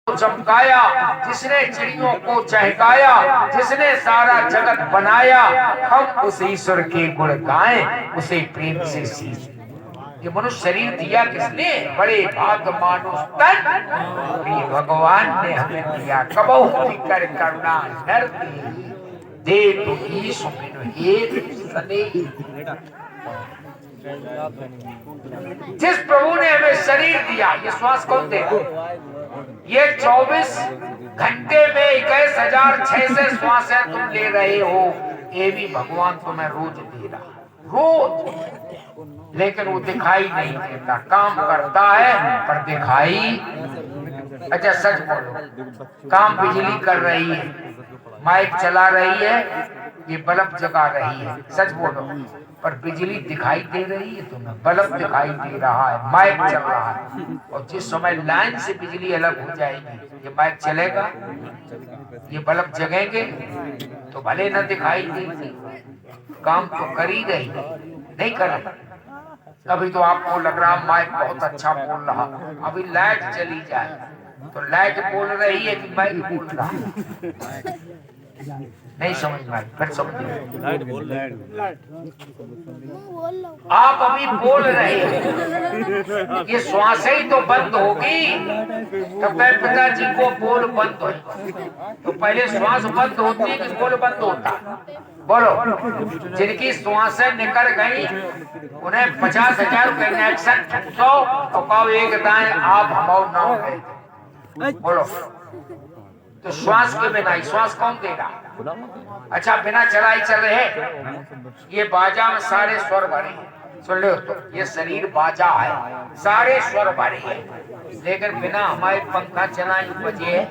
चमकाया, जिसने चिड़ियों को चहकाया, जिसने सारा जगत बनाया, हम उस ईश्वर के गुण गाएं, उसे प्रेम से सींचे। ये मनुष्य शरीर दिया किसने? बड़े भाग मानुष तन ये भगवान ने हमें दिया। कबहू कर करुणा नर दे तो ईश बिनु हेत सने। जिस प्रभु ने हमें शरीर दिया, ये श्वास कौन देगा? ये 24 घंटे में 21,600 श्वासें तुम ले रहे हो, ये भी भगवान तुम्हें रोज दे रहा, रोज। लेकिन वो दिखाई नहीं देता, काम करता है पर दिखाई। अच्छा सच बोलो, काम बिजली कर रही है, माइक चला रही है, ये बल्ब जगा रही है, सच बोलो, पर बिजली दिखाई दे रही है तुम्हें, बल्ब दिखाई दे रहा है, माइक चल रहा है। और जिस समय लाइन से बिजली अलग हो जाएगी, ये माइक चलेगा, ये बल्ब जगेंगे तो भले न दिखाई देगी, काम तो कर ही रही, नहीं कर रही। अभी तो आपको लग रहा माइक बहुत अच्छा बोल रहा, अभी लाइट चली जाए तो लाइट बोल रही है कि माइक बोल रहा है? नहीं समझ में आई, फिर समझिए। आप अभी बोल रहे हैं, ये श्वास ही तो बंद होगी तो फिर पिताजी को बोल बंद हो, तो पहले श्वास बंद होती है कि बोल बंद होता? बोलो। जिनकी श्वासें निकल गई उन्हें 50,000 कनेक्शन ठूसो और कहो एक दाएं आप हमारे नाम गए। बोलो, तो श्वास के बिना श्वास कौन देगा? अच्छा बिना चलाई चल रहे, ये बाजा में सारे स्वर भरे हैं, सुन लो तो ये शरीर बाजा है, सारे स्वर भरे हैं, लेकिन बिना हमारे पंखा चलाए बजे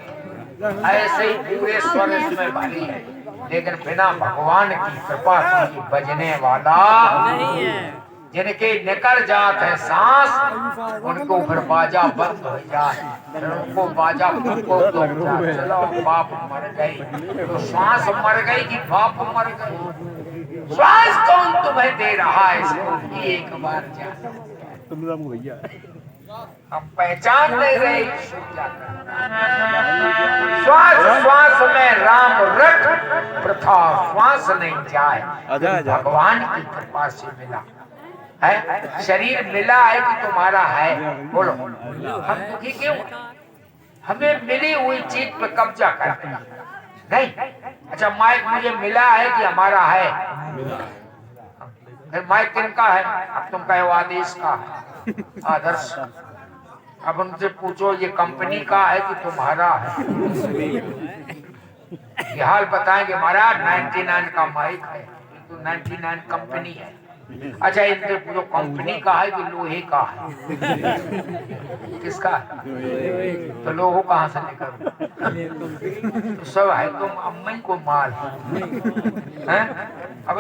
ऐसे ही पूरे स्वर इसमें भरे हैं, लेकिन बिना भगवान की कृपा से बजने वाला नहीं है। जिनके निकल जात है सांस, उनको फिर बाजा बंद हो जाए, फिर उनको बाजा फूको तो चलो बाप मर गई, तो श्वास मर गई कि बाप मर गई? श्वास कौन तुम्हें दे रहा है इसको एक बार जान, हम पहचान नहीं रहे। श्वास श्वास में राम रट प्रथा श्वास नहीं जाए, भगवान की कृपा से मिला है। शरीर मिला है कि तुम्हारा है? बोलो, हम दुखी क्यों? हमें मिली हुई चीज पे कब्जा करते नहीं। अच्छा माइक मुझे मिला है कि हमारा है? फिर माइक किनका है? अब तुम कहो आदेश का है, आदर्श। अब उनसे पूछो ये कंपनी का है कि तुम्हारा है? ये हाल बताएंगे महाराज, 99 का माइक है तो 99 कंपनी है। अच्छा इनसे पूछो कंपनी का है कि लोहे का है? किसका है? तो लोहो कहाँ से निकल? तो सब है, तुम अम्मी को माल हैं। अब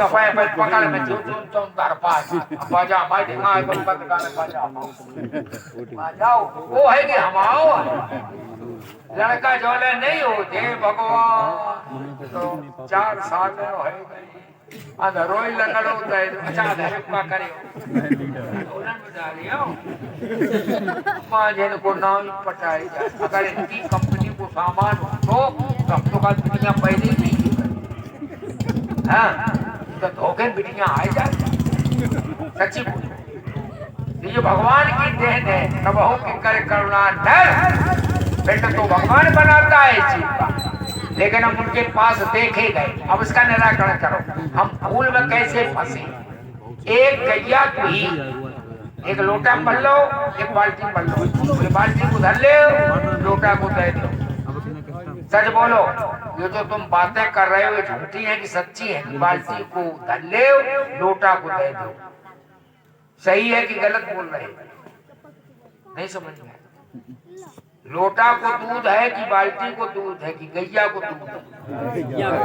पकड़ में जो तुम दर पास बाजा माई देखा है बंद गाने बाजाओ, वो है कि हम आओ लड़का जोले नहीं होते भगवान, तो 4 साल में है रोई लंगड़ होता है। अच्छा धर्म करे को नाम पटाई जाए, अगर इनकी कंपनी को सामान हो तो हम तो कल बिटियां पहले ही हाँ, तो धोखे बिटियां आ जाए। सच्ची बोल, ये भगवान की देन है, कबहू की कर करुणा नर। बेटा तो भगवान बनाता है इस चीज का, लेकिन हम उनके पास देखे गए। अब इसका निराकरण करो, हम भूल में कैसे फंसे? एक गैया को ही एक लोटा भर लो, एक बाल्टी भर लो, बाल्टी को धर ले, लोटा को दे दो। सच बोलो, ये जो तुम बातें कर रहे हो ये झूठी है कि सच्ची है? बाल्टी को धर ले, लोटा को दे दो, सही है कि गलत बोल रहे? नहीं समझ में? लोटा को दूध है कि बाल्टी को दूध है कि गैया को दूध है?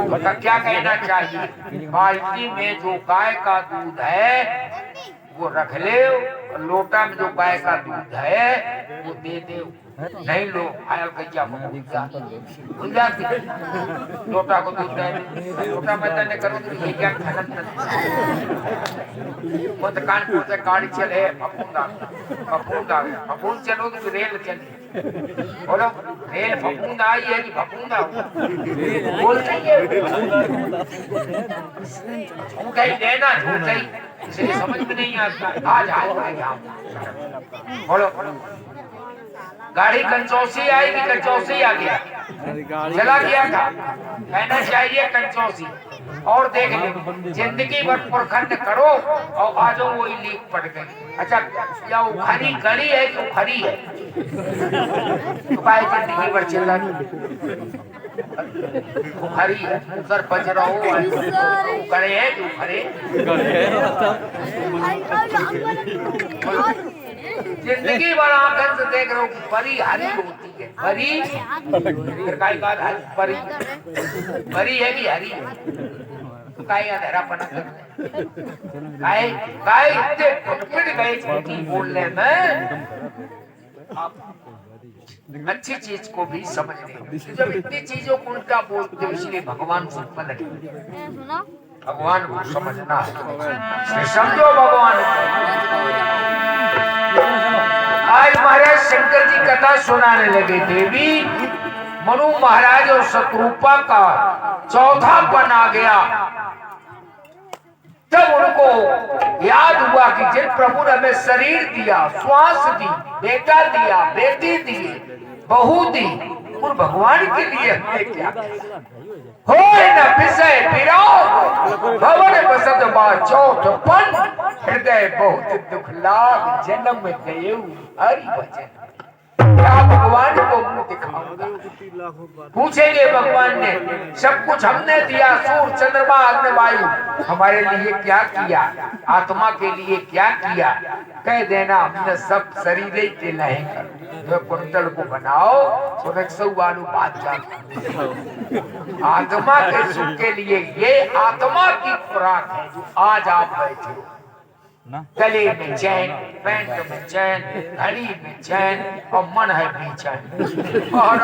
मतलब क्या कहना चाहिए? बाल्टी में जो गाय का दूध है वो रख ले, और लोटा में जो गाय का दूध है वो दे दे। नहीं लो आयल गैया को भूल जाती, लोटा को दूध दे, लोटा में तने करो तो ये क्या खनन मत कानपुर से गाड़ी चले फफूंद चलो तो रेल चली, बोलो रेल फफूंद आई है कि फफूंदा बोलते ही है झूठ ही लेना झूठ ही इसलिए समझ में नहीं आता आज आएगा बोलो गाड़ी कंचौसी आई कि कंचौसी आ गया चला गया था कहना चाहिए कंचौसी और देख ले जिंदगी भर पुरखंड करो और आज वही लीक पड़ गई अच्छा या उखारी गली है कि उखारी है तो भाई जिंदगी भर चिल्ला उखारी है सर बज रहा हो करे है कि उखारे जिंदगी भर आंखन से देख रहा हूँ कि परी हरी होती है परी फिर काय बात परी परी है कि हरी है काय अंधेरा पना काय काय इतने फटफट गए झूठी बोलने में आप अच्छी चीज को भी समझ नहीं जब इतनी चीजों को उल्टा बोलते हो इसलिए भगवान से पलट भगवान को समझना है समझो भगवान आज महाराज शंकर जी कथा सुनाने लगे देवी मनु महाराज और शत्रुपा का चौथापन आ गया तब उनको याद हुआ कि जिन प्रभु ने हमें शरीर दिया श्वास दी बेटा दिया बेटी दी बहू दी और भगवान के लिए हमने क्या हो न विषय विरोध भवन बसत बा चौथपन हृदय बहुत दुख लाग जन्म देव हरि भजन क्या भगवान को मुंह दिखाऊंगा पूछेंगे भगवान ने सब कुछ हमने दिया सूर्य चंद्रमा अग्नि वायु हमारे लिए क्या किया आत्मा के लिए क्या किया कह देना हमने सब शरीर ही के लहे करो कुंतल को बनाओ तो रक्षु वालू बात आत्मा के सुख के लिए ये आत्मा की खुराक है जो आज आप बैठे हो गले में चैन पैंट में चैन घड़ी में चैन और मन है बेचैन और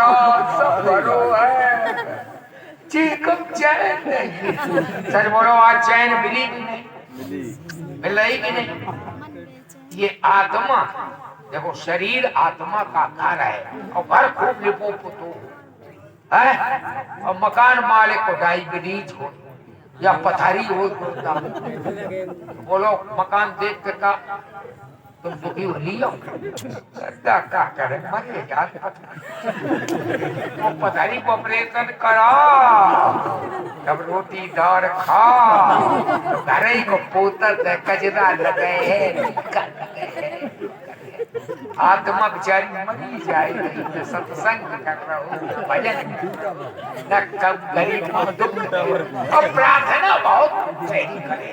सब भरो है चीकम चैन नहीं सच बोलो आज चैन मिली कि नहीं मिल रही कि नहीं ये आत्मा देखो शरीर आत्मा का घर है और घर खूब लिपो पुतो है और मकान मालिक को डायबिटीज हो या पथारी हो बोलो मकान देख के का तुम दुखी हो लियो क्या करे मरे यार पथारी को ऑपरेशन करा तब रोटी दार खा घर ही को पोता कचरा लगे आत्मा बेचारी मरी जाएगी तो सत्संग कर रहा हूँ भजन न कब गरीब को दुख और प्रार्थना बहुत सही करे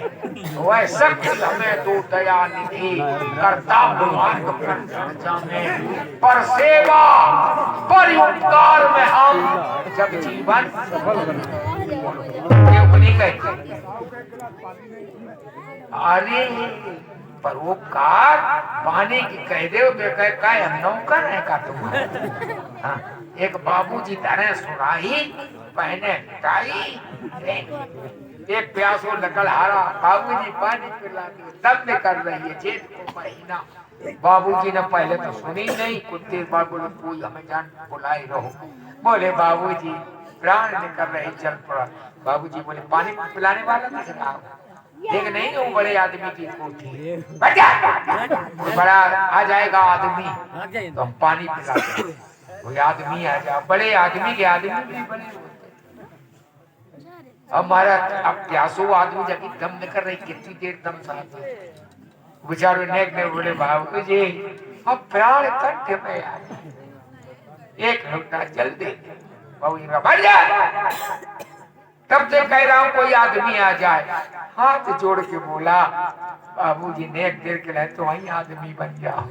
वह सब हमें दो दया निधि करता मार्ग पर जाने पर सेवा पर उपकार में हम जब जीवन नहीं कहते अरे परोपकार पानी की कह दे तो कह नौकर है का तुम हाँ, एक बाबूजी तरह सुराही पहने टाई एक प्यासो लकड़ हारा बाबूजी पानी पिला दो तब निकल रही है जेठ को महीना बाबूजी ने पहले तो सुनी नहीं कुछ देर बाद बोले कोई हमें जान बुलाए रहो बोले बाबूजी प्राण निकल रहे चल पड़ा बाबूजी बोले पानी पिलाने वाला किसे कहा देख नहीं वो बड़े आदमी की कोठी बड़ा आ जाएगा आदमी तो हम पानी पिलाते कोई आदमी आ जा बड़े आदमी के आदमी भी बड़े होते हमारा अब प्यासो आदमी जब दम न कर रही कितनी देर दम साहते बेचारे नेक ने बोले बाबू जी अब प्राण कंठ में आए एक घंटा जल दे बाबू जी बढ़ जा तब से कह रहा हूँ कोई आदमी आ जाए हाथ जोड़ के बोला बाबूजी ने एक देर के लिए तो वही आदमी बन जाओ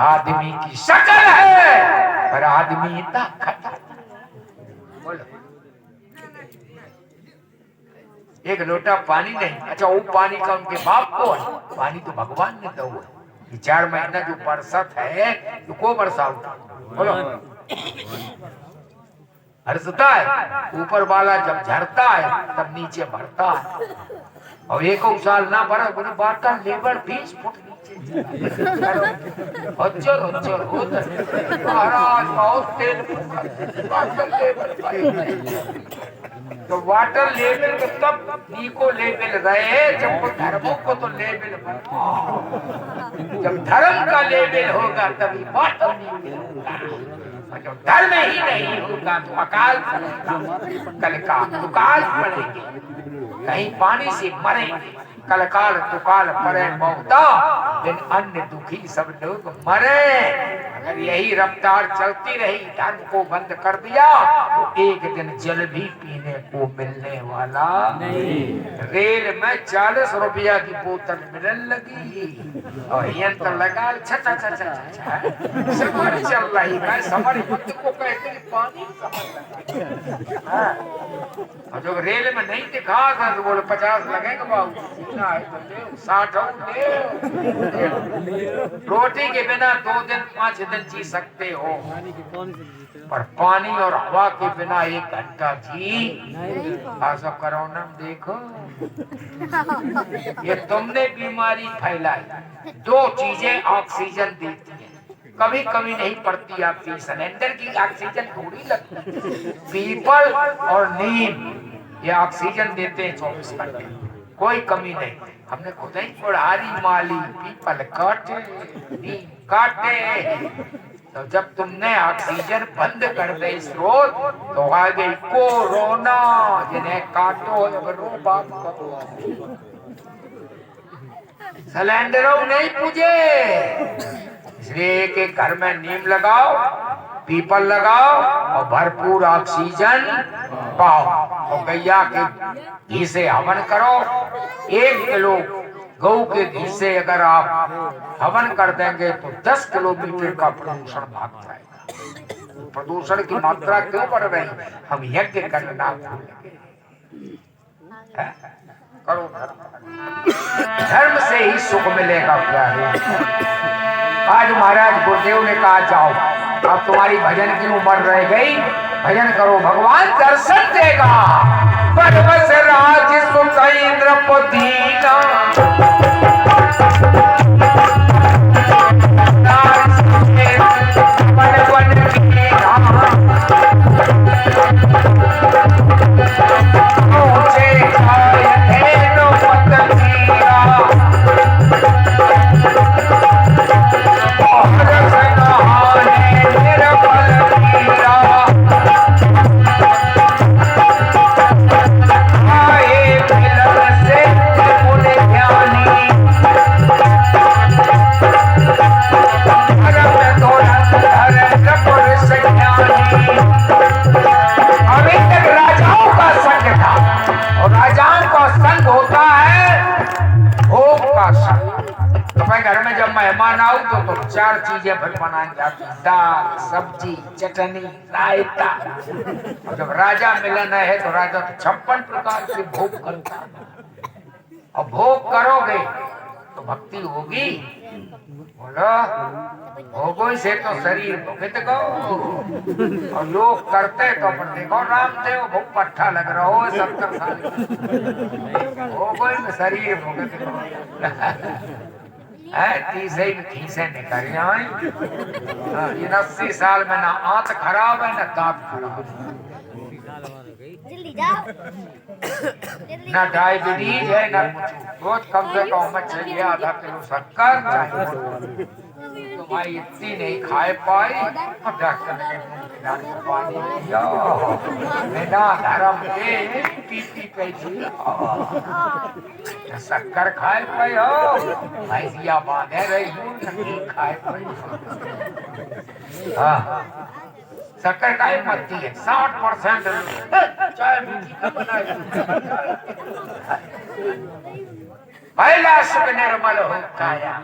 आदमी की शक्ल है पर आदमी ताकत बोलो एक लोटा पानी नहीं अच्छा वो पानी का उनके बाप को है पानी तो भगवान ने दो है 4 महीना जो बरसात है तो को बरसा होता बोलो हर्षता है ऊपर वाला जब झरता है तब नीचे भरता है और एक साल ना भरा बोले वाटर लेवल 20 फुट नीचे अच्छर होता महाराज बहुत तेल वाटर लेवल तो वाटर लेवल में तब नीको लेवल रहे जब धर्मों को तो लेवल जब धर्म का लेवल होगा तभी वाटर लेवल होगा जब धर्म ही नहीं होगा तो अकाल पड़ेगा कल का दुकाल पड़ेगी कहीं पानी से मरेंगे कलकाल तुकाल परे मौता दिन अन्य दुखी सब लोग मरे अगर यही रफ्तार चलती रही धर्म को बंद कर दिया तो एक दिन जल भी पीने को मिलने वाला नहीं। रेल में 40 रुपया की बोतल मिलने लगी और यंत्र लगा छचा छचा छचा समर चल रही है समर युद्ध को कहते हैं पानी और जो रेल में नहीं दिखा था तो बोले 50 लगेगा बाबू 60 रोटी के बिना 2 दिन 5 दिन जी सकते हो पर पानी और हवा के बिना 1 घंटा जी ऐसा करो ना देखो ये तुमने बीमारी फैलाई 2 चीजें ऑक्सीजन देती है कभी कमी नहीं पड़ती आपकी सिलेंडर की ऑक्सीजन थोड़ी लगती पीपल और नीम ये ऑक्सीजन देते हैं 24 घंटे कोई कमी नहीं हमने खुद ही पुढ़ारी माली पीपल काटे नीम काटे तो जब तुमने ऑक्सीजन बंद कर दे स्रोत तो आ गई कोरोना जिन्हें काटो रो बात करो सिलेंडरों नहीं पूजे इसलिए कि घर में नीम लगाओ पीपल लगाओ और भरपूर ऑक्सीजन पाओ और गैया के घी से हवन करो 1 किलो गऊ के घी से अगर आप हवन कर देंगे तो 10 किलोमीटर का प्रदूषण भाग जाएगा प्रदूषण की मात्रा क्यों बढ़ रही हम यज्ञ करना भूल गए करो धर्म से ही सुख मिलेगा प्यारे आज महाराज गुरुदेव ने कहा जाओ अब तुम्हारी भजन की उम्र रह गई भजन करो भगवान दर्शन देगा परवश राज सुख इंद्रपदीना घर में जब मेहमान आओ तो 4 चीजें बनाई जाती दाल सब्जी चटनी रायता और जब राजा मिलन है तो राजा तो 56 प्रकार के भोग करता और भोग करोगे तो भक्ति होगी बोलो भोगों से तो शरीर भुखित गो और लोग करते तो अपन देखो रामदेव भूख पट्टा लग रहा हो 70 साल भोगों में शरीर भुखित गो 30 खीसे निकल जाए ये 80 साल में ना आंत खराब है ना दांत खराब ना डायबिटीज है ना कुछ रोज कम से कम में चाहिए आधा किलो शक्कर चाहिए तुम्हारी इतनी नहीं खाए पाई और डॉक्टर ने पानी दिया बिना धर्म के पीती पैसी शक्कर खाए पाई हो भैंसिया बांधे रही हूँ नहीं खाए पाई शक्कर का ही मत्ती है 60% चाय मीठी पहला सुख निर्मल हो काया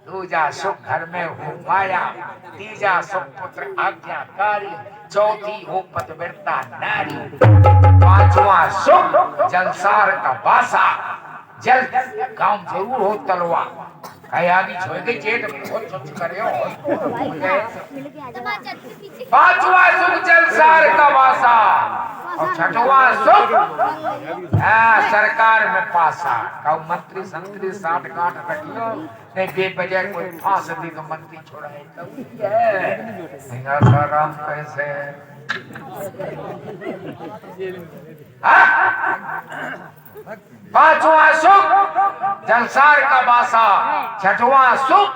दूजा सुख घर में हो माया तीजा सुख पुत्र आज्ञाकारी चौथी हो पतिव्रता नारी 5वां सुख जलसार का वासा जल काम जरूर हो तलवा कहीं आगे छोड़ के जेठ में बहुत सोच करे हो 5वां सुख जलसार का वासा और छठवां सुख सरकार में पासा। कहो मंत्री संतरी साठ गांठ रखियो नहीं बेबजह कोई फांस दी तो मंत्री छोड़ाए राम कैसे पांचवा सुख जलसार का बासा। छठवां सुख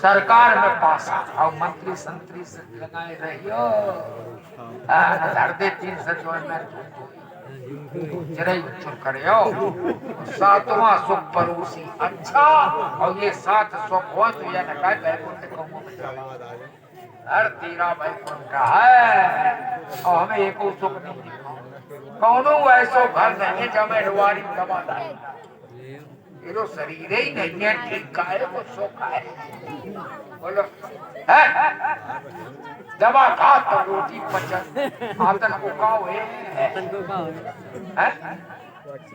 सरकार में पासा और मंत्री संतरी से लगाए रहियो दे 300 करियो। सातवां सुख परोसी अच्छा और ये 7 सुख हो तो यह नकाय बैकुंठ हर तीरा बैकुंठ है और हमें एक सुख नहीं दिखा कौनो ऐसो घर नहीं जब मैं रुआरी दबा ये तो शरीर ही नहीं है ठीक का है वो सुख है बोलो है दवा खा तो रोटी पचन आतन को खाओ है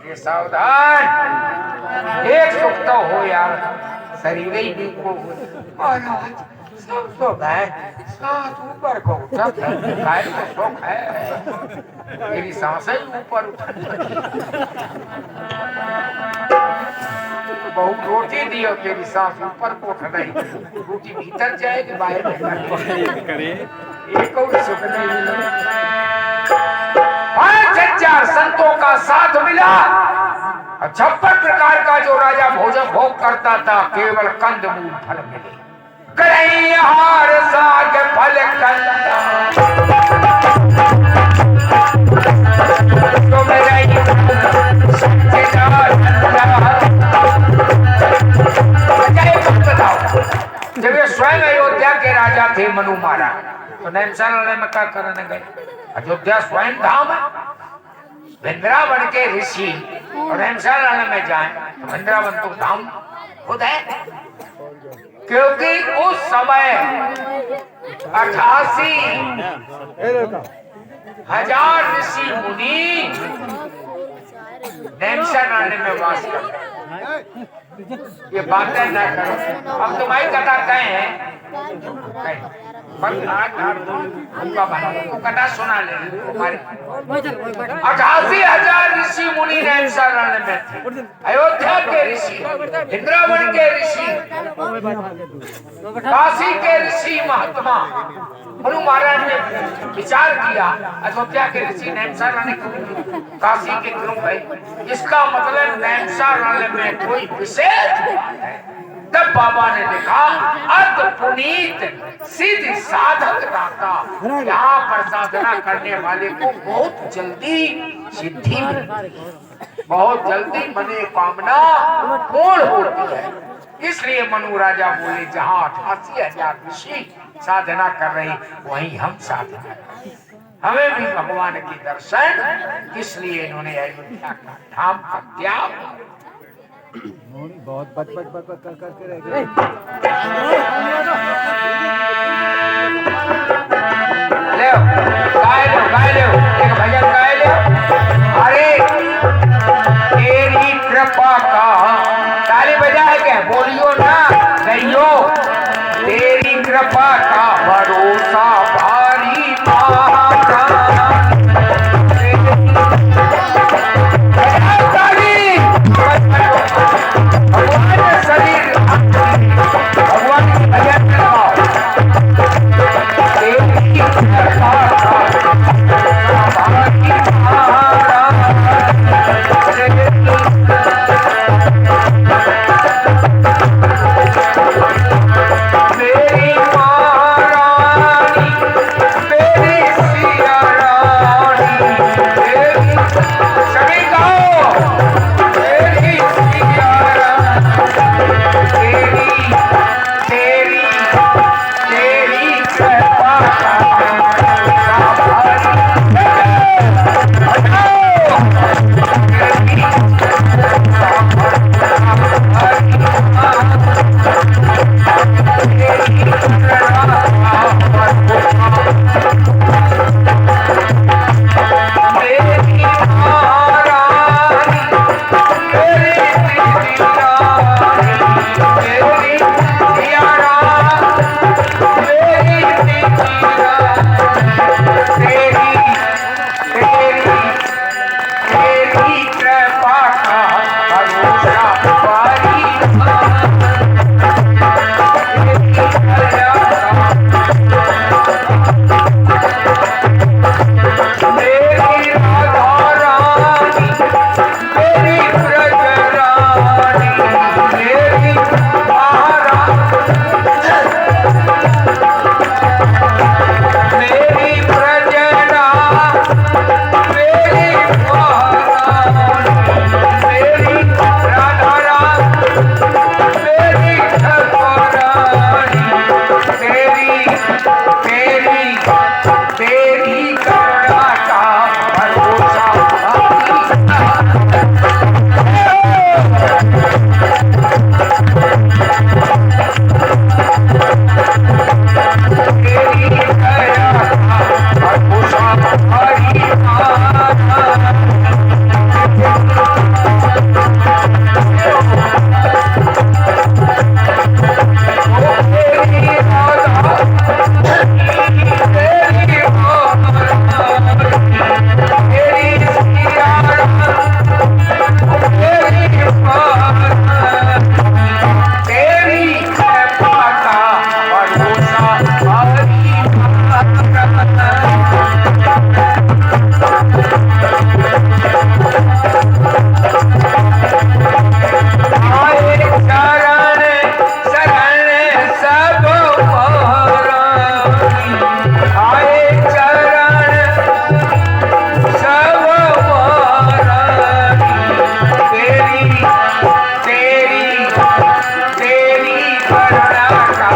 ये सावधान एक सुख तो हो यार शरीर ही नहीं को सब सुख है साथ ऊपर को सब काय तो सुख है मेरी सांसें ऊपर उठ बहुत रोटी दियो तेरी सांस ऊपर को उठ रही रोटी भीतर जाएगी बाहर करे एक और सुख नहीं। 5000 संतों का साथ मिला 56 प्रकार का जो राजा भोजन भोग करता था केवल कंद मूल फल मिले हार साग फल कंदा जब ये स्वयं अयोध्या के राजा थे मनु महाराज तो नैमिषारण्य में क्या करने गए। अयोध्या स्वयं धाम है वृंदावन के ऋषि और नैमिषारण्य में जाएं तो वृंदावन तो धाम खुद है क्योंकि उस समय 88,000 ऋषि मुनि नैमिषारण्य में वास करते। ये बातें न करो अब तुम्हारी कथा कहें कथा सुना ले तुम्हारी 88,000 ऋषि मुनि नैमिषारण्य में थे। अयोध्या के ऋषि वृंदावन के ऋषि काशी के ऋषि महात्मा मनु महाराज ने विचार किया अयोध्या के ऋषि नैमिषारण्य काशी के क्यों गए इसका मतलब नैमिषारण्य में कोई विशेष है। तब बाबा ने देखा अर्ध पुनीत सिद्ध साधक दाता यहाँ पर साधना करने वाले को बहुत जल्दी सिद्धि बहुत जल्दी मने कामना पूर्ण होती है। इसलिए मनु राजा बोले जहाँ 88,000 ऋषि साधना कर रहे वहीं हम साधना हमें भी भगवान के दर्शन इसलिए इन्होंने अयोध्या का धाम का त्याग बहुत बच करके रह गए। गाय लो एक भजन गाय लो। अरे तेरी कृपा का ताली बजाए क्या बोलियो ना गइयो तेरी कृपा का भरोसा भारी Hey! आए चरण सब मारानी, तेरी तेरी तेरी करुणा का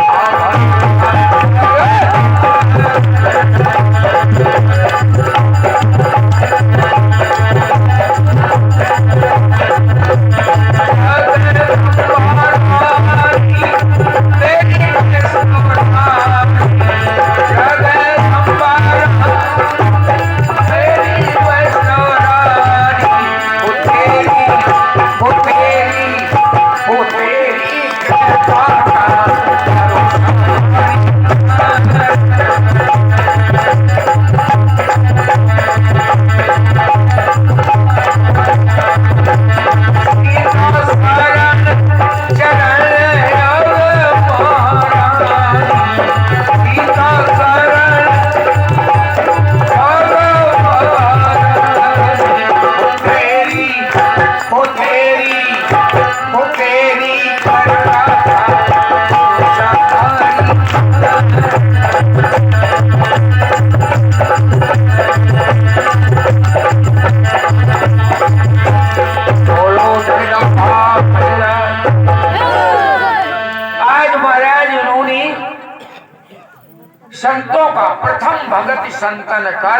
संतों का प्रथम भगति संतन कर,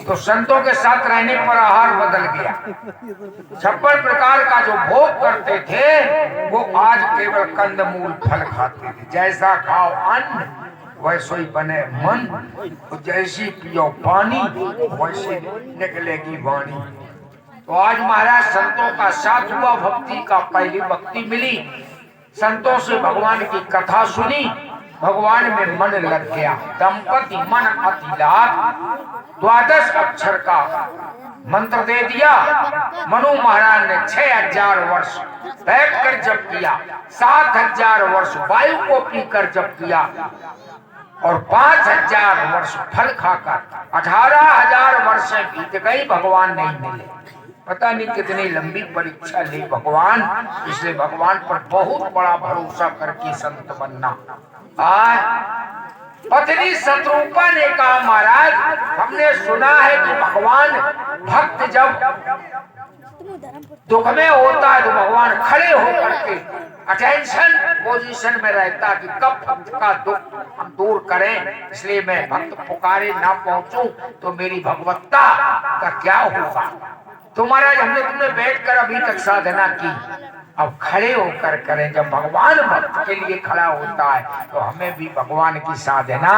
तो संतों के साथ रहने पर आहार बदल गया। 56 प्रकार का जो भोग करते थे वो आज केवल कंदमूल फल खाते थे। जैसा खाओ अन्न वैसे ही बने मन, जैसी पियो पानी वैसे निकलेगी वाणी। तो आज महाराज संतों का साथ हुआ, भक्ति का पहली भक्ति मिली, संतों से भगवान की कथा सुनी, भगवान में मन लग गया। दंपति मन अति लाग, 12 अक्षर का मंत्र दे दिया। मनु महाराज ने 6000 वर्ष बैठकर जप किया, 7000 वर्ष वायु को पीकर जप किया और 5000 वर्ष फल खाकर 18000 वर्ष बीत गई, भगवान नहीं मिले। पता नहीं कितनी लंबी परीक्षा ली भगवान, इसलिए भगवान पर बहुत बड़ा भरोसा करके संत बनना। पत्नी शत्रुपा ने कहा महाराज हमने सुना है कि भगवान भक्त जब दुख में होता है तो भगवान खड़े होकर के अटेंशन पोजीशन में रहता कि कब भक्त का दुख हम दूर करें, इसलिए मैं भक्त पुकारे ना पहुंचूं तो मेरी भगवत्ता का क्या होगा। तो महाराज हमने तुमने बैठकर अभी तक साधना की, अब खड़े होकर करें। जब भगवान भक्त के लिए खड़ा होता है तो हमें भी भगवान की साधना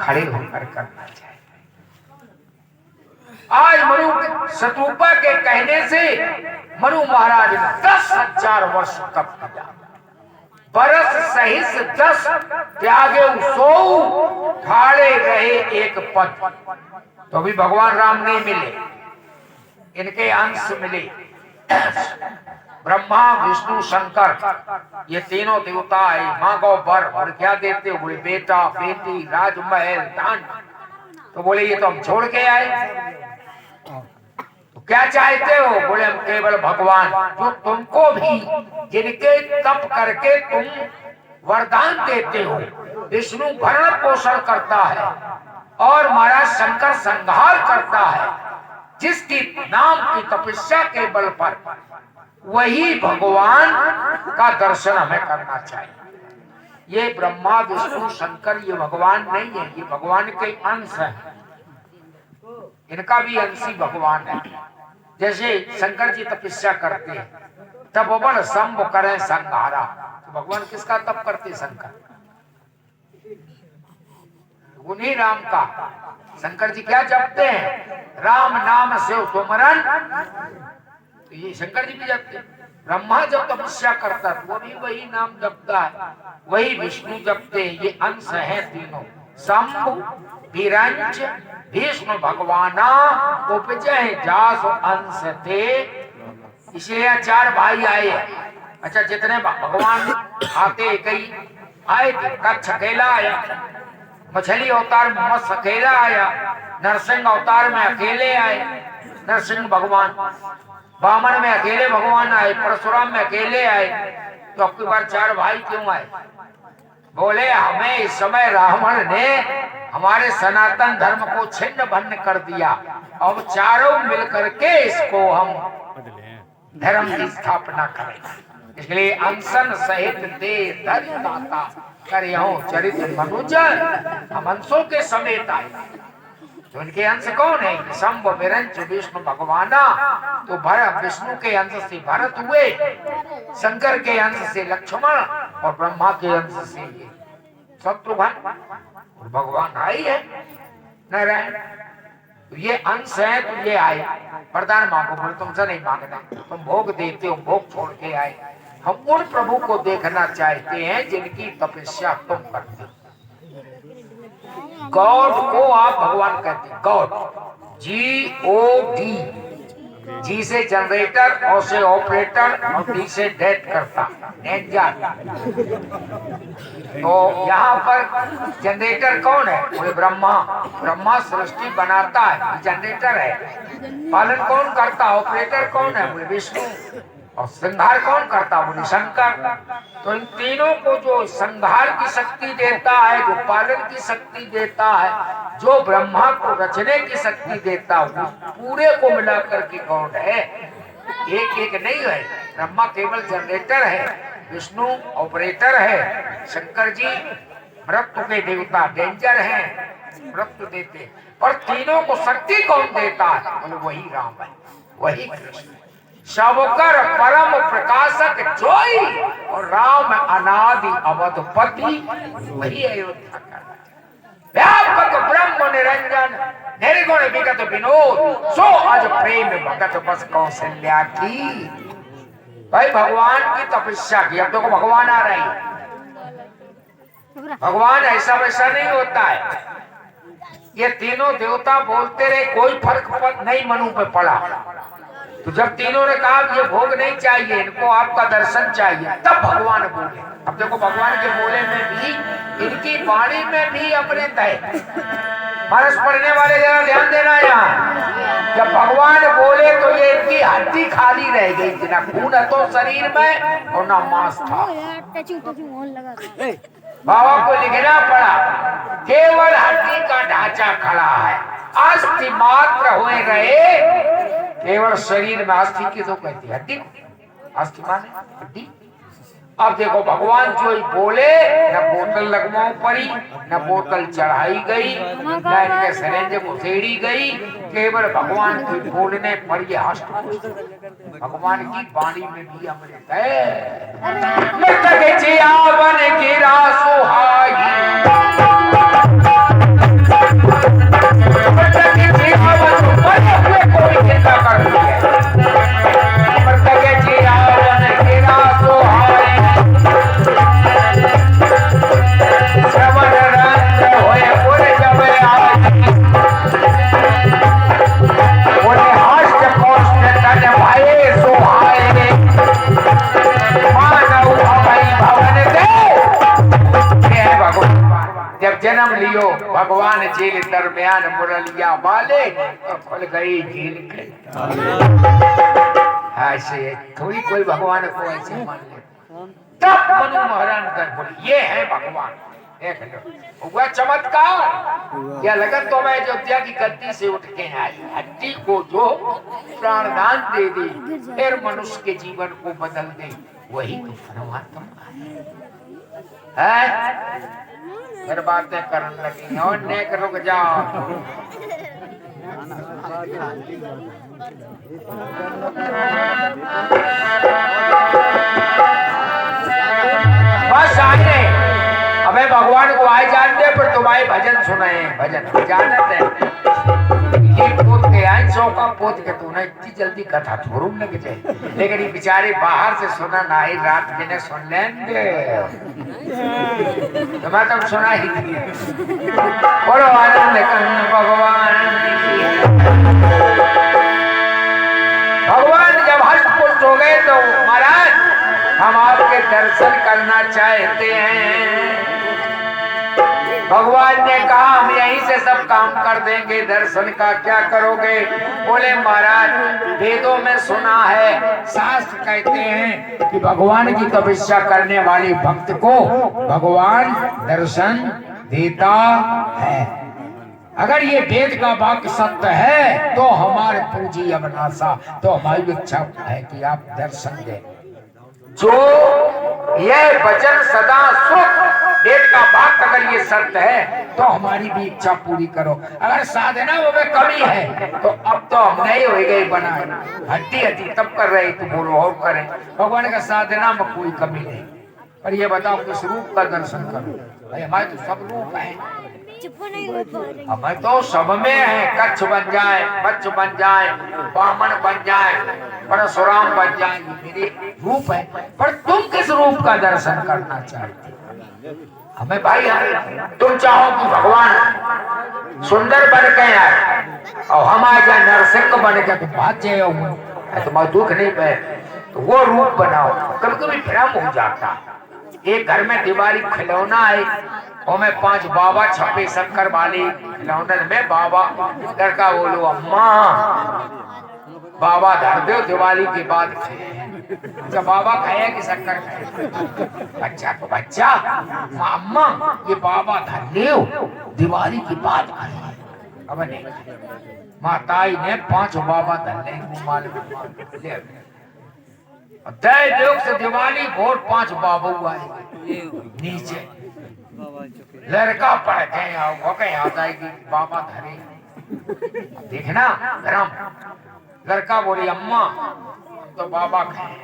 खड़े होकर करना चाहिए। आज मनु शत्रुपा के कहने से मनु महाराज ने 10,000 वर्ष तप किया, बरस सहित 10 त्यागे 100 ठाड़े रहे एक पद। तो अभी भगवान राम नहीं मिले, इनके अंश मिले, ब्रह्मा विष्णु शंकर, ये तीनों देवता है। मांगो वर, और क्या देते हो? बोले बेटा बेटी राजमहल धन। तो बोले ये तो हम छोड़ के आए, तो क्या चाहते हो? बोले हम केवल भगवान, जो तुमको भी जिनके तप करके तुम वरदान देते हो। विष्णु भरण पोषण करता है और महाराज शंकर संहार करता है, जिसकी नाम की तपस्या के बल पर वही भगवान का दर्शन हमें करना चाहिए। ये ब्रह्मा विष्णु शंकर ये भगवान नहीं है, ये भगवान के अंश है, इनका भी अंशी भगवान है। जैसे शंकर जी तपस्या करते हैं, तब बल संभ करें संहारा, तो भगवान किसका तप करते? शंकर, उन्हीं राम का। शंकर जी क्या जपते हैं? राम नाम से सुमरन, तो ये शंकर जी भी जपते। ब्रह्मा जब तपस्या करता है वो भी वही नाम जपता है, वही विष्णु जपते हैं। ये अंश है तीनों, शंभु विरंच विष्णु भगवाना उपजय जासु अंश थे। इसलिए 4 भाई आए। अच्छा, जितने भगवान आते कई आए थे, कच्छ अकेला आया, मछली अवतार में मत्स्य अकेला आया, नरसिंह अवतार में अकेले आए नरसिंह भगवान, वामन में अकेले भगवान आए, परशुराम में अकेले आए। तो अब की बार 4 भाई क्यों आए? बोले हमें इस समय रावण ने हमारे सनातन धर्म को छिन्न भिन्न कर दिया, अब चारों मिलकर के इसको हम धर्म की स्थापना करें। इसलिए अनशन सहित दे धरि दाता करियो चरित मनुज, हम अंशों के समेत आए। तो इनके अंश कौन है? शंभ विरंच विष्णु भगवाना। तो भरत विष्णु के अंश से भरत हुए, शंकर के अंश से लक्ष्मण और ब्रह्मा के अंश से शत्रुघ्न, भगवान आई है नारायण। तो ये अंश है, तो ये आए वरदान मांगो, पर तुमसे नहीं मांगना, तुम भोग देते हो, भोग छोड़ के आए। हम उन प्रभु को देखना चाहते हैं जिनकी तपस्या तुम करते हो। गॉड को आप भगवान कहते हैं, गॉड, GOD, जी से जनरेटर, ओ से ऑपरेटर और डी से डेथ करता, डेंजर। तो यहाँ पर जनरेटर कौन है? वो ब्रह्मा। ब्रह्मा सृष्टि बनाता है, जनरेटर है। पालन कौन करता? ऑपरेटर कौन है? वो विष्णु। और संहार कौन करता? वो शंकर। तो इन तीनों को जो संहार की शक्ति देता है, जो पालन की शक्ति देता है, जो ब्रह्मा को रचने की शक्ति देता है, पूरे को मिलाकर के कौन है? एक एक नहीं है। ब्रह्मा केवल जनरेटर है, विष्णु ऑपरेटर है, शंकर जी मृत्यु के देवता, डेंजर है, मृत्यु देते। और तीनों को शक्ति कौन देता है? बोले वही राम है, वही कृष्ण। सबकर परम प्रकाशक जोई, और राम अनादि अवधपति, वही अयोध्या का व्यापक ब्रह्म निरंजन, निर्गुण विगत विनोद, सो आज प्रेम भगत बस कौशल्या की। भाई भगवान की तपस्या की। अब देखो भगवान आ रही, भगवान ऐसा वैसा नहीं होता है। ये तीनों देवता बोलते रहे, कोई फर्क नहीं मनु पे पड़ा। तो जब तीनों ने कहा ये भोग नहीं चाहिए, इनको आपका दर्शन चाहिए, तब भगवान बोले। अब देखो भगवान के बोले में भी, इनकी वाणी में भी अमृत है। मानस पढ़ने वाले जरा ध्यान देना यहाँ। जब भगवान बोले तो ये इनकी हड्डी खाली रह गई थी, ना खून तो शरीर में और ना मांस था। बाबा को लिखना पड़ा, केवल हड्डी का ढांचा खड़ा है, अस्थि मात्र हुए रहे। केवल शरीर में अस्थि की तो कहती है हड्डी, अस्थि माने हड्डी। अब देखो भगवान जो ही बोले, न बोतल लगवाओ पड़ी, न बोतल चढ़ाई गई, न इनके सरेंज को छेड़ी गई, केवल भगवान के बोलने पर ये हष्ट। भगवान की वाणी में भी अमृत है। मृतक जियावन गिरा सुहाई, मृतक जियावन मरे हुए कोई चिंता करती है। मृतक जियावन गिरा सुहाई, श्रवण रंग होए पुर जब आई, उन्हें हष्ट पोष्ट तन भये सुहाए, मानव भवई भवन दे। ये है भगवान। जब जन्म लियो भगवान जेल दरमियान मुरलिया वाले, खुल गई जेल के। ऐसे थोड़ी कोई भगवान को ऐसे मान ले। तब मनु महाराज कर बोले ये है भगवान। देख लो हुआ चमत्कार। या लगन तो मैं अयोध्या की गद्दी से उठ के आई, हड्डी को जो प्राणदान दे दे, फिर मनुष्य के जीवन को बदल दे, वही तो परमात्मा है। फिर बातें करने लगी और नेक रुक जाओ। बस आने अबे भगवान को आए जानते, पर तुम्हारे भजन सुनाए, भजन जानते ये पोत के आए, चौका पोत के तूने इतनी जल्दी कथा छोड़ू लग जाए। लेकिन ये बेचारे बाहर से सुना ना ही, रात में ने सुन लेंगे तो मैं तब सुना ही थी। बोलो आनंद कर्ण भगवान। भगवान जब हष्ट पुष्ट हो गए तो महाराज हम आपके दर्शन करना चाहते हैं। भगवान ने कहा हम यहीं से सब काम कर देंगे, दर्शन का क्या करोगे? बोले महाराज वेदों में सुना है, शास्त्र कहते हैं कि भगवान की तपस्या करने वाले भक्त को भगवान दर्शन देता है। अगर ये वेद का वाक्य सत्य है तो हमारे पूजी अवनाशा, तो हमारी इच्छा है कि आप दर्शन दें। जो यह वचन सदा सुख, वेद का वाक्य अगर ये सत्य है तो हमारी भी इच्छा पूरी करो। अगर साधना में कमी है तो अब तो हम नहीं हो गए बनाए, हड्डी हड्डी तब कर रहे तो बोलो और करें। भगवान का साधना में कोई कमी नहीं, पर ये बताओ किस रूप का दर्शन करो? भाई हमारे तो सब रूप है, हमें तो सब में है। कच्छ बन जाए, बच्च बन जाए, बामन बन जाए, परशुराम बन जाए, मेरे रूप है। पर तुम किस रूप का दर्शन करना चाहते? हमें भाई तुम चाहो कि भगवान सुंदर बन के आए और हम आ जाए नरसिंह बन के, तुम बात जाए तुम्हारा दुख नहीं पे तो वो रूप बनाओ। कभी कभी भ्रम हो जाता। एक घर में दिवाली खिलौना है और में 5 बाबा छपे शक्कर वाली खिलौने में बाबा लड़का बोलो अम्मा बाबा धर दो दिवाली के बाद जब बाबा खाए कि शक्कर खाए? बच्चा को बच्चा अम्मा ये बाबा धर दो दिवाली के बाद खाए। अब नहीं, माताई ने 5 बाबा धर ले योग से दिवाली भोर 5 बाबू आए नीचे, लड़का पढ़ के आ जाएगी बाबा धरे। देखना धर्म, लड़का बोली अम्मा तो बाबा खाए।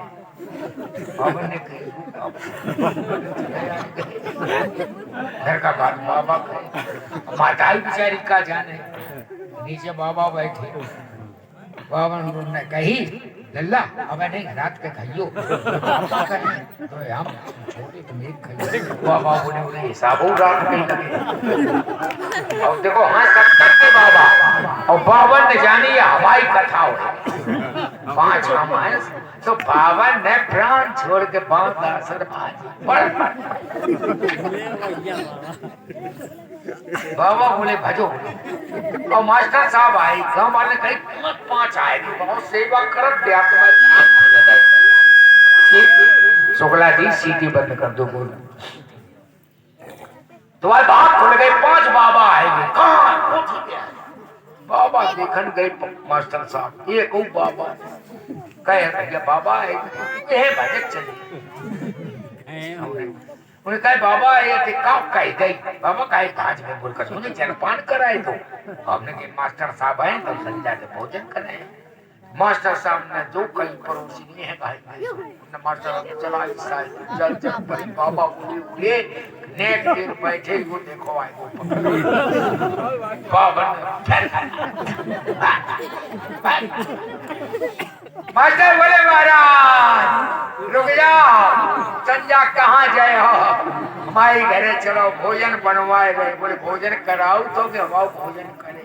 लड़का बाबा खाए, माता बेचारी का जाने। नीचे बाबा बैठे, बाबा ने कही लल्ला अब नहीं रात के खाइयो तो हम छोटे तुम एक खाइयो। बाबा बोले हिसाब हो रात के लगे। और देखो हाँ सब करते बाबा, और बावन ने जानी हवाई कथा हो 5 हम है तो बावन ने प्राण छोड़ के 5 दासर बाबा बोले भजो। और मास्टर साहब आए, गाँव वाले कहीं 5 आएगी, बहुत सेवा कर दिया शुक्ला जी सीटी बंद कर दो। बोल तुम्हारे बाप खुल गए, 5 बाबा आएंगे। कहाँ बाबा देखन गए मास्टर साहब, एक बाबा कहे बाबा भजन चले। उन्हें कहा बाबा ये कह गई बाबा कहे 5 में बोलकर उन्हें जलपान कराए। तो हमने के मास्टर साहब आए तो संध्या के भोजन कराए। मास्टर साहब ने जो कई पड़ोसी है मास्टर चला जल जल पर बाबा बोले नेक देर बैठे वो देखो आए बाबा मास्टर बोले महाराज रुक जाओ, संध्या कहाँ जाए हो? हमारे घरे चलो भोजन बनवाए गए। बोले भोजन कराओ तो कि हमारा भोजन करे।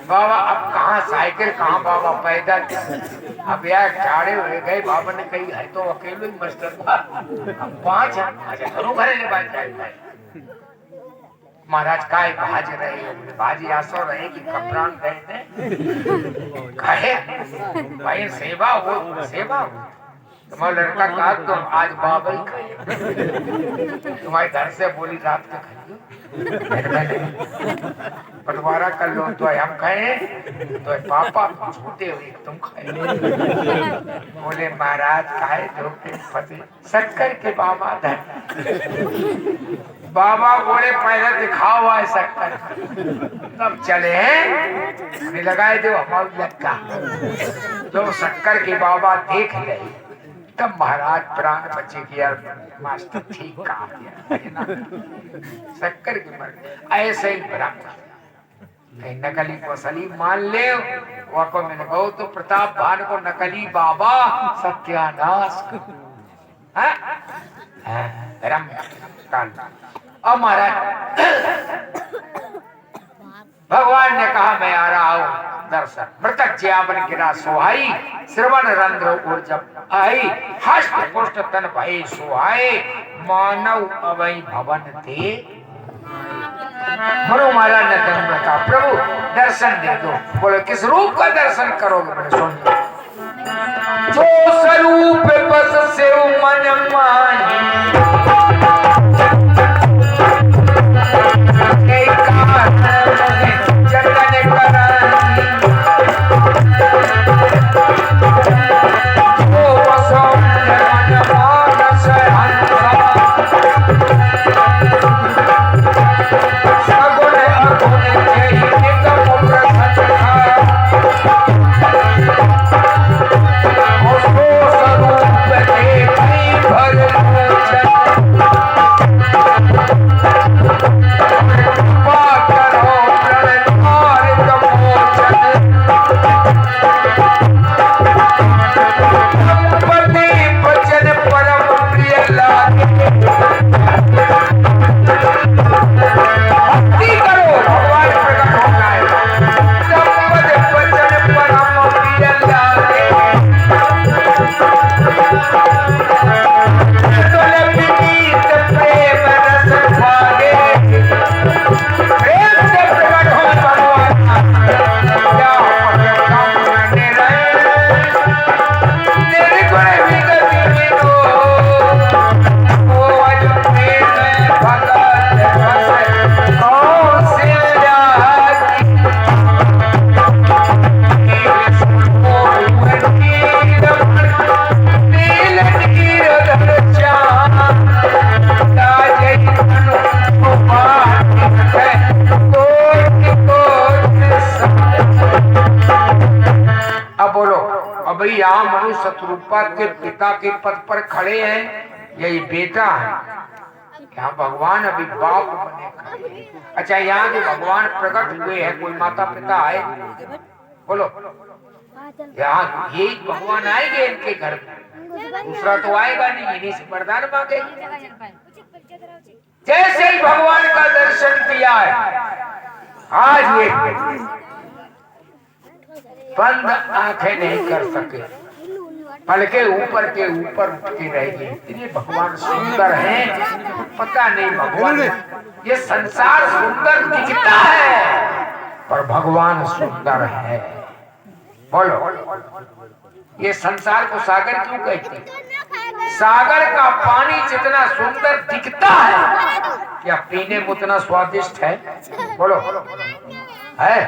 बाबा अब कहाँ साइकिल कहाँ बाबा पैदल, अब यार चाड़े हुए गए। बाबा ने कही है तो अकेले ही मास्टर 5 अच्छा घरों घरे ले बात जाए। महाराज काय भाज रहे हो? भाजी आसो रहे कि कपड़ान गए थे कहे भाई सेवा हो सेवा हो। तुम्हारा लड़का कहा तो आज बाबा ही खाए। तुम्हारे घर से बोली रात के खाइए बंटवारा कर लो तो हम खाए तो पापा झूठे हुए तुम खाए। बोले महाराज खाए तो फते शक्कर के बाबा धर। बाबा बोले पहले दिखाओ आए शक्कर तब चले हैं लगाए दो हमारी लटका। जो शक्कर के बाबा देख गए तब महाराज प्राण बचे कि यार मास्टर ठीक कहा दिया। शक्कर की मर ऐसे ही ब्राह्मण कहीं नकली को सलीम मान ले वाको मैंने बहुत तो प्रताप भान को नकली बाबा सत्यानाश। अब महाराज भगवान ने कहा मैं आ रहा हूं। दर्शन मृतक ज्यावन गिरा सुहाई श्रवण रंध्र और जब आई हष्ट पुष्ट तन भय सुहाए मानव अवै भवन थे मरो मारा न जन्म का प्रभु दर्शन दे दो। बोले किस रूप का दर्शन करोगे? मैंने सुन जो स्वरूप बस से मन माही जतन करानी जो बसो मन मानस हंसा सगुण अगुण यही निगम प्रसन्न था उसको स्वरूप देखी भर शत्रुपा के पिता के पद पर खड़े हैं, यही बेटा है। यहाँ भगवान अभी बाप बने खड़े। अच्छा, यहाँ जो भगवान प्रकट हुए हैं कोई माता पिता आए? बोलो, यहाँ यही भगवान आएंगे इनके घर में, दूसरा तो आएगा नहीं, इन्हीं से वरदान मांगेंगे। जैसे ही भगवान का दर्शन किया है, आज ये बंद आंखें नहीं कर सके, पलके ऊपर के ऊपर उठ के रहेगी। इतने भगवान सुंदर हैं, पता नहीं भगवान, ये संसार सुंदर दिखता है पर भगवान सुंदर है। बोलो, ये संसार को सागर क्यों कहते हैं? सागर का पानी जितना सुंदर दिखता है, क्या पीने में उतना स्वादिष्ट है? बोलो, है?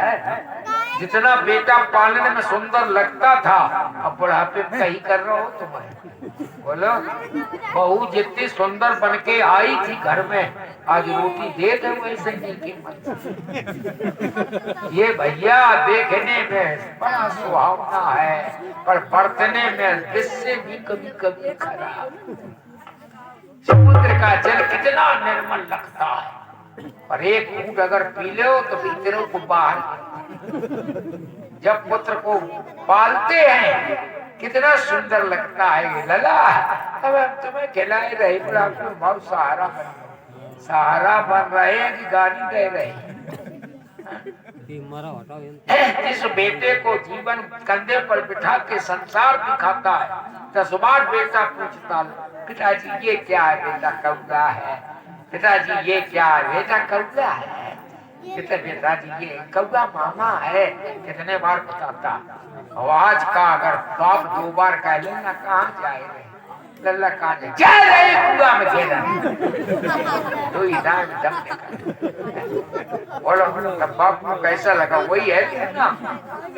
जितना बेटा पालने में सुंदर लगता था, अब बुढ़ापे में कहीं कर रहा हो तुम्हें। बोलो, बहू जितनी सुंदर बन के आई थी घर में, आज रोटी दे दे वैसे नहीं कीमत। ये भैया देखने में बड़ा सुहावना है, पर बरतने में इससे भी कभी कभी खराब। समुद्र का जल कितना निर्मल लगता है, और एक घूंट अगर पी लो तो भीतरों को बाहर। जब पुत्र को पालते हैं कितना सुंदर लगता है। लला, अब तुम्हें खिलाए रहे, बहुत सहारा बन रहे हैं कि गाड़ी दे रहे। जिस बेटे को जीवन कंधे पर बिठा के संसार दिखाता है, 10 बार बेटा पूछता, पिताजी ये क्या है? बेटा कौआ है। पिताजी ये क्या है? बेटा कौआ है। पिताजी ये कौआ मामा है। कितने बार बताता। आवाज का अगर बाप 2 बार कह लेना, कहाँ जाए रहे? लल्ला कहाँ जाए? जा रहे कुआं में खेला। तो इधर दम निकल। बोलो, तब बाप को कैसा लगा? वही है ना,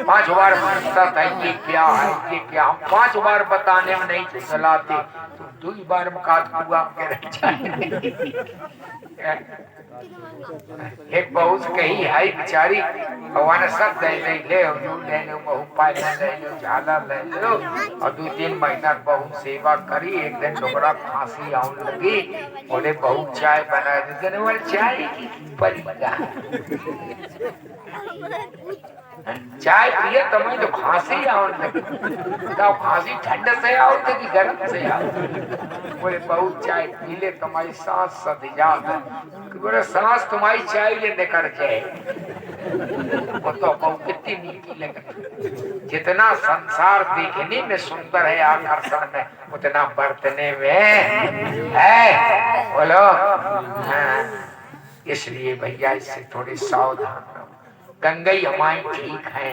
5 बार पूछता था ये क्या है, ये क्या। 5 बार बताने में नहीं चलाते तो 2 बार मुकात कुआं के रह जाए। एक बहू कही है बेचारी, भगवान सब दे ले लो, बहू पाए ले लो, झाला ले लो, और 2-3 महीना बहू सेवा करी। एक दिन डोबरा खांसी आने लगी, बोले बहू चाय बना देते। बोले चाय की परिमजा, चाय पिए तुम्हें तो खांसी आने लगी। तो खांसी ठंड से आओ थे कि गर्म से आओ? बोले बहू चाय पी ले, तुम्हारी सांस सध जाए। बोले सांस तुम्हारी चाय लेने कर जाए। वो तो कहूँ कितनी मीठी लगे। जितना संसार देखने में सुंदर है आकर्षण में, उतना बरतने में है। बोलो हाँ। इसलिए भैया इससे थोड़े सावधान रहो। गंगई हमारी ठीक है,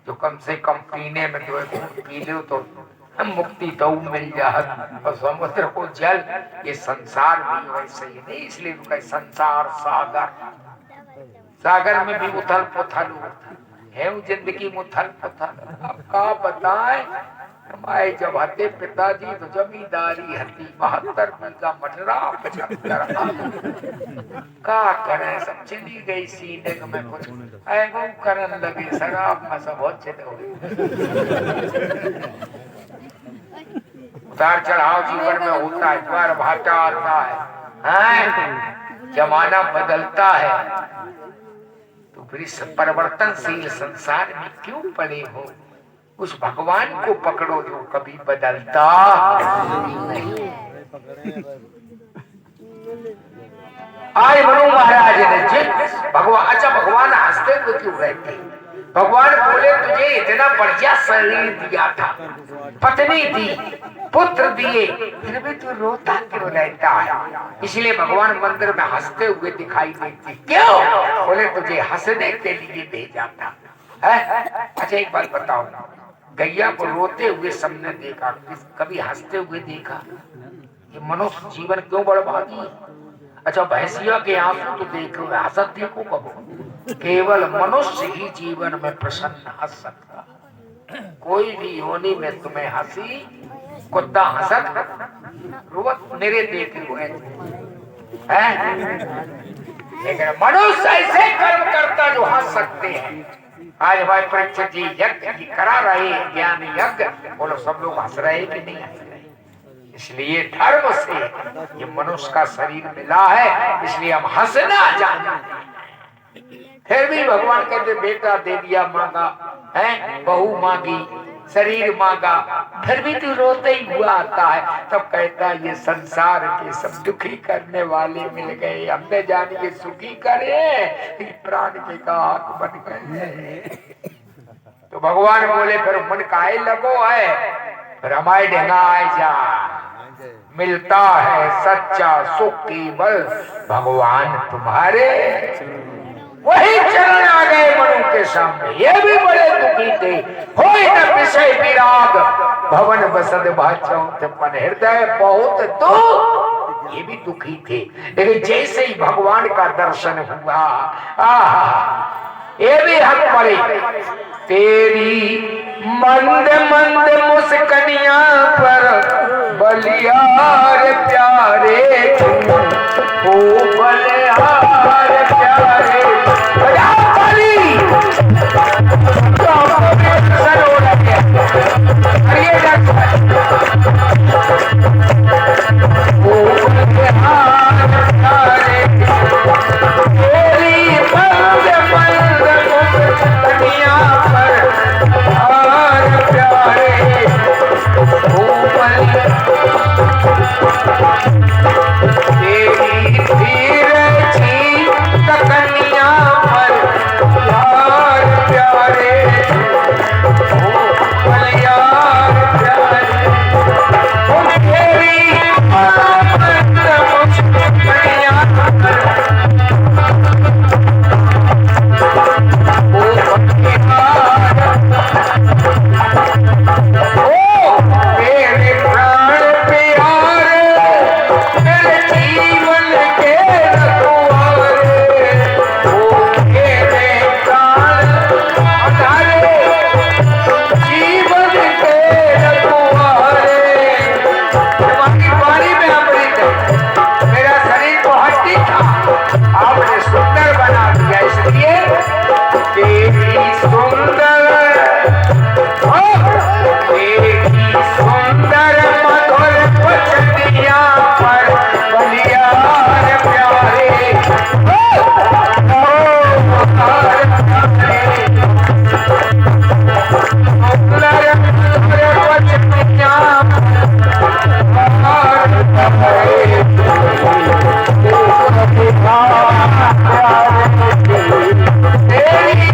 जो कम से कम पीने में 2 घूंट पी लो तो हम मुक्ति तो मिल जात। और समुद्र को जल, ये संसार भी वैसे ही नहीं, इसलिए तो संसार सागर, सागर में भी उथल पुथल है, जिंदगी मुथल पुथल। अब का बताएं, हमारे जब हते पिताजी तो जमींदारी हती, 72 बीघा मटरा 75 का करें, सब चली गई सीने में कुछ वो करन लगे, शराब में सब बहुत चले हुए। उतार चढ़ाव जीवन में होता है, ज्वार भाटा आता है, जमाना बदलता है, तो फिर इस परिवर्तनशील संसार में क्यों पड़े हो? उस भगवान को पकड़ो जो कभी बदलता नहीं। आज मनु महाराज ने जिन भगवान, अच्छा भगवान हंसते हुए क्यों रहते? भगवान बोले तुझे इतना बढ़िया शरीर दिया था, पत्नी दी, पुत्र दिए, फिर भी तू रोता क्यों रहता है? इसलिए भगवान मंदिर में हंसते हुए दिखाई देते। क्यों? बोले तुझे हंसने के लिए भेजा था। अच्छा एक बात बताओ, गैया को रोते हुए सबने देखा, कभी हंसते हुए देखा? ये मनुष्य जीवन क्यों बर्बादी है? अच्छा भैंसिया के आंसू तो देखो, हंसत देखो कबो? केवल मनुष्य ही जीवन में प्रसन्न हंस सकता। कोई भी योनि में तुम्हें हंसी, कुत्ता हंसत रोवत मेरे देखे हुए हैं, लेकिन मनुष्य ऐसे कर्म करता जो हंस सकते हैं। आज भाई परीक्षित जी यज्ञ करा रहे, ज्ञान यज्ञ, बोलो सब लोग हंस रहे कि नहीं हंस रहे? इसलिए धर्म से ये मनुष्य का शरीर मिला है, इसलिए हम हंसना जानते। फिर भी भगवान कहते बेटा दे दिया, मांगा है, बहू मांगी, शरीर मांगा, फिर भी तू रोते ही हुआ आता है। तब कहता ये संसार के सब दुखी करने वाले मिल गए, हमने जान के सुखी करे, प्राण के का हक बन गए। तो भगवान बोले फिर मन काहे लगो है, फिर हमारे ढंगा आए जा, मिलता है सच्चा सुख केवल भगवान तुम्हारे। वही चरण आ गए मनु के सामने, ये भी बड़े दुखी थे। होई न विषय विराग, भवन बसद भाचौथपन, हृदय बहुत तो ये भी दुखी थे। लेकिन जैसे ही भगवान का दर्शन हुआ, ये भी हक पड़े। तेरी मंद मंद मुस्कनिया पर बलियार प्यारे, ओ बलियार प्यारे, तेरी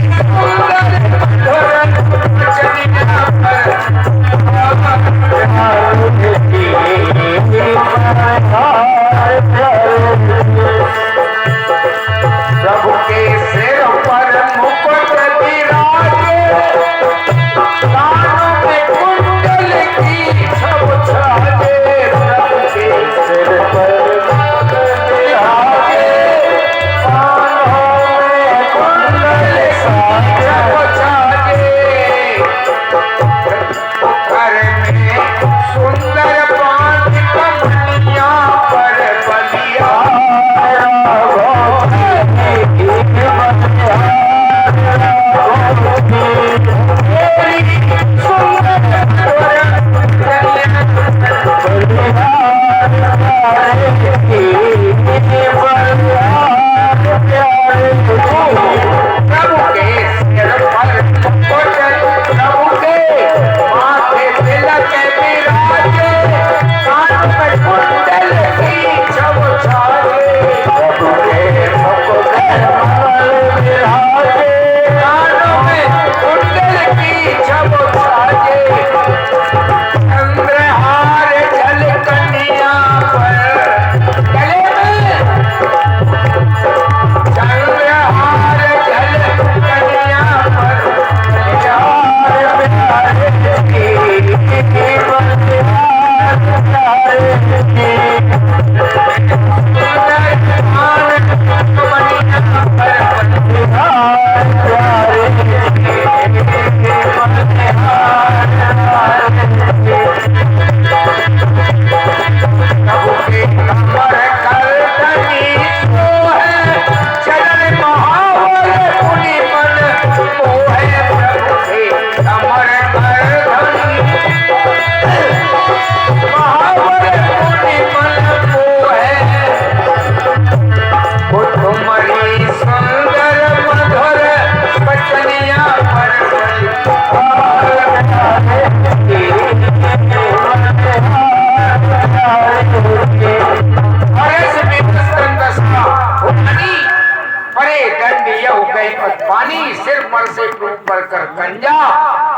बहे पानी, सिर पर से ऊपर कर कंजा,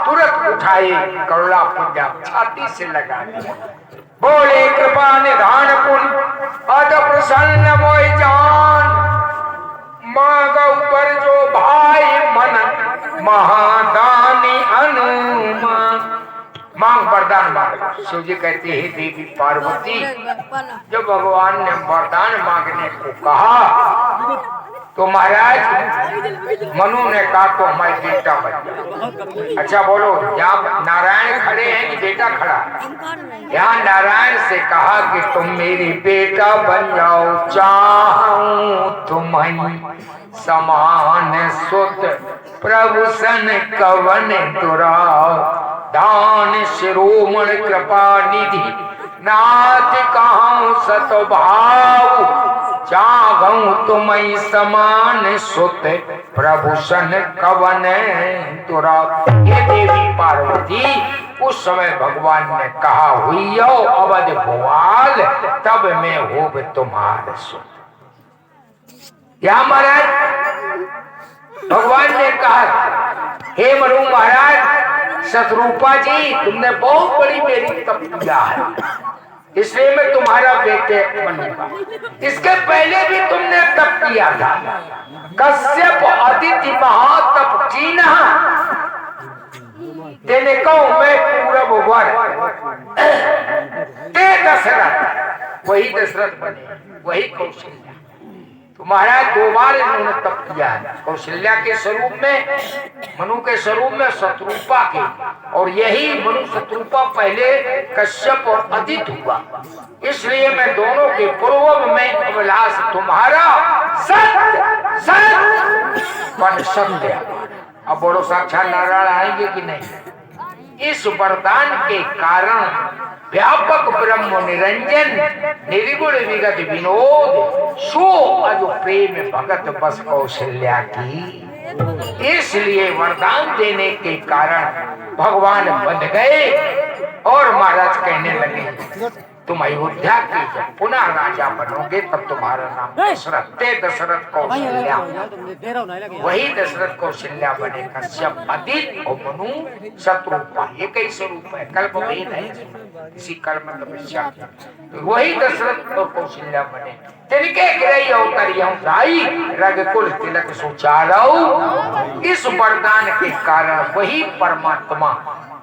तुरंत उठाए करुणा पुंजा, छाती से लगा बोले कृपा निधान पुन अद प्रसन्न मोहि जान, मांगौ पर जो भाई मन महादानी हनुमान। मांग वरदान मांग। शिव जी कहते हैं देवी पार्वती, जो भगवान ने वरदान मांगने को कहा तो महाराज मनु ने कहा तो हमारे बेटा बन जाओ। अच्छा बोलो, यहाँ नारायण खड़े हैं कि बेटा खड़ा? यहाँ नारायण से कहा कि तुम मेरी बेटा बन जाओ, चाहूं तुम्हें समान सुत प्रभु सन कवन दुराव, दान शिरोमणि कृपा निधि नाथ कहूं सतभाव, चाहूं तुम्हें समान सुत प्रभु सन कवन दुराव। ये देवी पार्वती उस समय भगवान ने कहा हुई अवध भुआल, तब मैं होब तुम्हारे सुत। या महाराज भगवान ने कहा हे मनु महाराज, शत्रुपा जी तुमने बहुत बड़ी मेरी तप किया है, इसलिए मैं तुम्हारा बेटे बनूंगा। इसके पहले भी तुमने तप किया था, कश्यप अदिति महातप कीना, तेने कहूं मैं पूरब वर ते दशरथ, वही दशरथ बने, वही कौशल्या। तो महाराज 2 बार इन्होंने तप किया है, कौशल्या के स्वरूप में, मनु के स्वरूप में, शत्रुपा के। और यही मनु शत्रुपा पहले कश्यप और अदित हुआ, इसलिए मैं दोनों के पूर्व में अभिलाष तुम्हारा सत्य सत्य पर सत्य। अब बोलो साक्षात नारायण आएंगे कि नहीं? इस वरदान के कारण व्यापक ब्रह्म निरंजन निर्गुण विगत विनोद सो अज प्रेम भगत बस कौशल्या की। इसलिए वरदान देने के कारण भगवान बंध गए और महाराज कहने लगे तुम अयोध्या के जब पुनः राजा बनोगे तब तुम्हारा नाम दशरथ, ते दशरथ कौशल्या, वही दशरथ कौशल्या बने। कश्यप अदित और मनु शत्रुपा, ये कई स्वरूप है, कल्प भेद है, इसी कर्म तपस्या तो वही दशरथ और कौशल्या बने। तिनके गिरई अवतरियं साई, रघुकुल तिलक सुचारौ। इस वरदान के कारण वही परमात्मा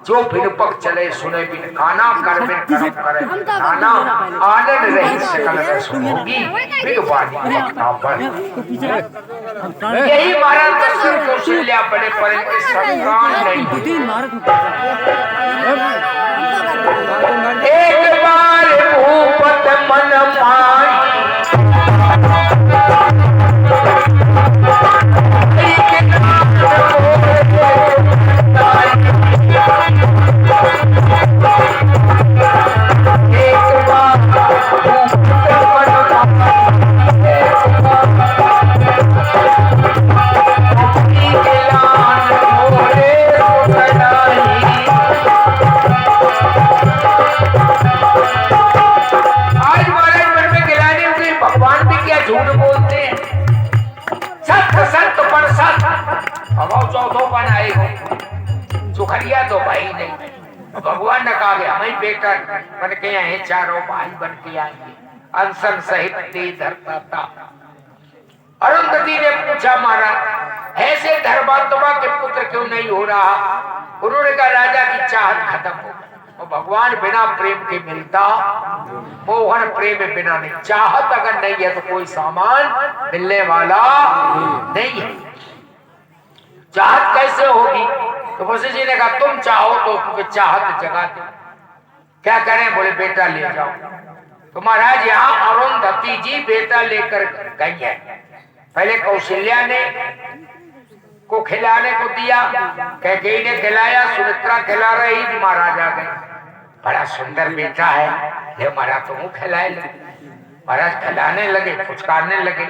जो बिन पक चले सुने बिन खाना, कर बिन कर्म करे खाना, आनंद रही सकल रस होगी बिन वाणी पर। यही महाराज दशरथ कौशल्या बने, पर इनके संतान नहीं। एक बार भूपत मन माई, सुखरिया तो भाई नहीं। भगवान ने कहा हमें बेटा बन के आए, चारों भाई बन के आएंगे। अनशन सहित दे धरता था। अरुंधति ने पूछा महाराज ऐसे धर्मात्मा के पुत्र क्यों नहीं हो रहा? उन्होंने कहा राजा की चाहत खत्म हो गई। और भगवान बिना प्रेम के मिलता, मोहन प्रेम बिना नहीं। चाहत अगर नहीं है तो कोई सामान मिलने वाला नहीं है। चाहत कैसे होगी? तो वशिष्ठ जी ने कहा तुम चाहो तो चाहत जगा दो। क्या करें? बोले बेटा ले जाओ। तो महाराज यहाँ अरुंधति जी बेटा लेकर गई है। पहले कौशल्या ने को खिलाने को दिया, कैकेयी ने खिलाया, सुमित्रा खिला रही थी, महाराज आ गए। बड़ा सुंदर बेटा है, ये महाराज तुम खिलाए। महाराज खिलाने लगे, पुचकारने लगे।